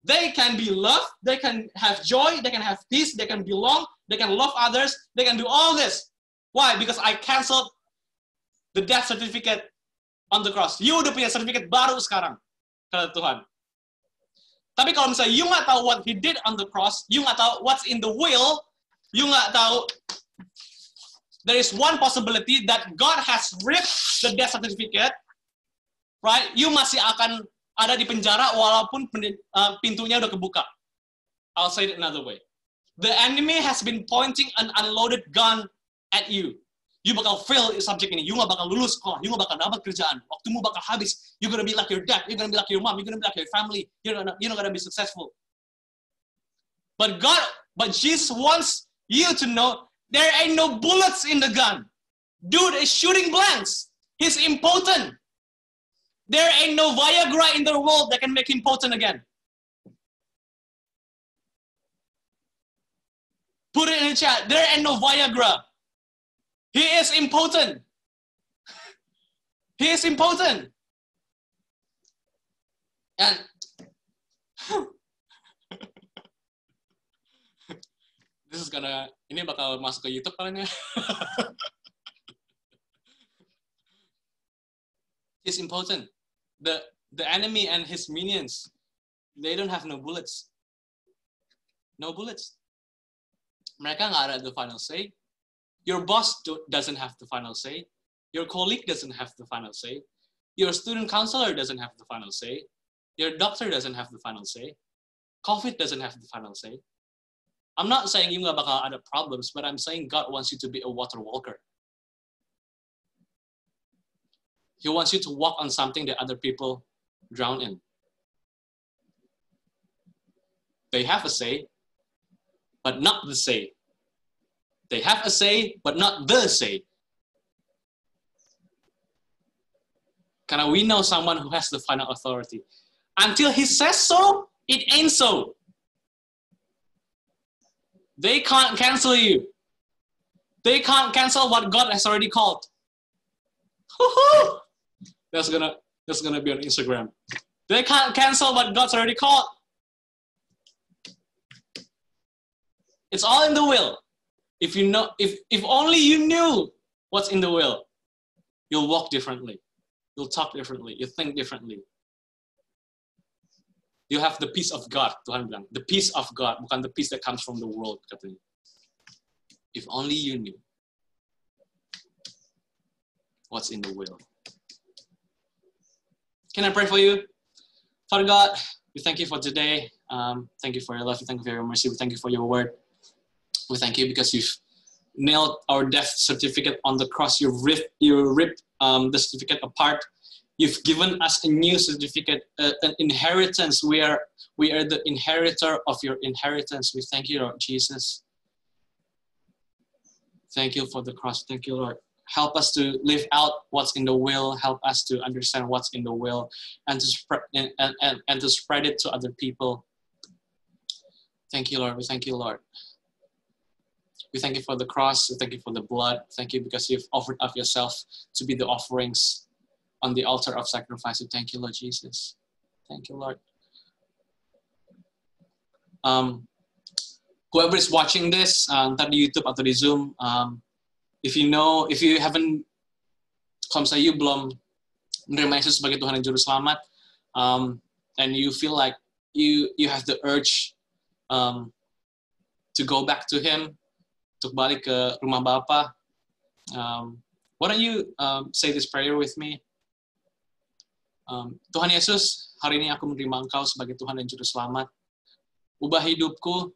they can be loved, they can have joy, they can have peace, they can belong, they can love others, they can do all this. Why? Because I canceled the death certificate on the cross. You udah punya certificate baru sekarang, kata Tuhan. Tapi kalau misalnya you nggak tahu what he did on the cross, you nggak tahu what's in the will, you nggak tahu, there is one possibility that God has ripped the death certificate, right? You masih akan ada di penjara walaupun pintunya udah kebuka. I'll say it another way. The enemy has been pointing an unloaded gun at you. You bakal fail subject ini. You gak bakal lulus sekolah. You gak bakal dapat kerjaan. Waktumu bakal habis. You're gonna be like your dad. You're gonna be like your mom. You're gonna be like your family. You're not gonna be successful. But Jesus wants you to know there ain't no bullets in the gun. Dude is shooting blanks. He's impotent. There ain't no Viagra in the world that can make him potent again. Put it in the chat. There ain't no Viagra. He is impotent. He is impotent. And ini bakal masuk ke YouTube kalian ya. He's impotent. The enemy and his minions, they don't have no bullets. No bullets. Mereka nggak ada the final say. Your boss doesn't have the final say. Your colleague doesn't have the final say. Your student counselor doesn't have the final say. Your doctor doesn't have the final say. COVID doesn't have the final say. I'm not saying you nggak bakal ada problems, but I'm saying God wants you to be a water walker. He wants you to walk on something that other people drown in. They have a say, but not the say. They have a say, but not the say. Karena we know someone who has the final authority. Until he says so, it ain't so. They can't cancel you. They can't cancel what God has already called. That's gonna be on Instagram. They can't cancel what God's already called. It's all in the will. If only you knew what's in the will, you'll walk differently. You'll talk differently. You think differently. You have the peace of God, Tuhan bilang. The peace of God, bukan the peace that comes from the world, katanya. If only you knew what's in the will. Can I pray for you? Father God, we thank you for today. Thank you for your love. We thank you for your mercy. We thank you for your word. We thank you because you've nailed our death certificate on the cross. You ripped the certificate apart. You've given us a new certificate, an inheritance. We are the inheritor of your inheritance. We thank you, Lord Jesus. Thank you for the cross. Thank you, Lord. Help us to live out what's in the will. Help us to understand what's in the will, and to spread it to other people. Thank you, Lord. We thank you, Lord. We thank you for the cross. We thank you for the blood. Thank you because you've offered up yourself to be the offerings on the altar of sacrifice. We thank you, Lord Jesus. Thank you, Lord. Whoever is watching this, entah di YouTube atau di Zoom, if you haven't, kalau misalnya you belum menerima Yesus sebagai Tuhan dan Juru Selamat, and you feel like you have the urge to go back to Him, untuk balik ke rumah Bapa, why don't you say this prayer with me? Tuhan Yesus, hari ini aku menerima Engkau sebagai Tuhan dan Juru Selamat. Ubah hidupku.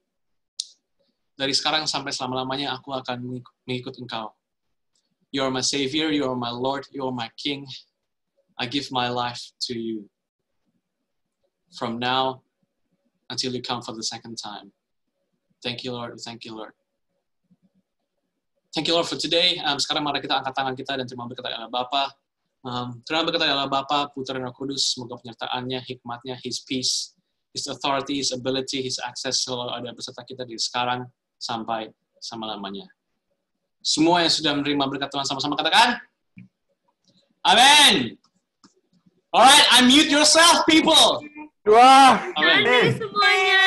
Dari sekarang sampai selama-lamanya aku akan mengikut Engkau. You are my Savior, you are my Lord, you are my King. I give my life to you. From now until you come for the second time. Thank you, Lord. Thank you, Lord. Thank you, Lord, for today. Sekarang mari kita angkat tangan kita dan terima berkat Allah Bapa. Terima berkat Allah Bapa, Putra dan Roh Kudus. Semoga penyertaannya, hikmatnya, His peace, His authority, His ability, His access selalu ada beserta kita dari sekarang sampai selama-lamanya. Semua yang sudah menerima berkat Tuhan sama-sama katakan, Amen. Alright, unmute yourself, people. Wah. Amen. Sunday semuanya.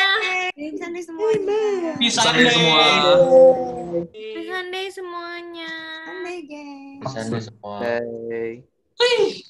Sunday semuanya. Peace Sunday semua. Sunday semuanya. Sunday, guys. Sunday semua. Hey. Wih.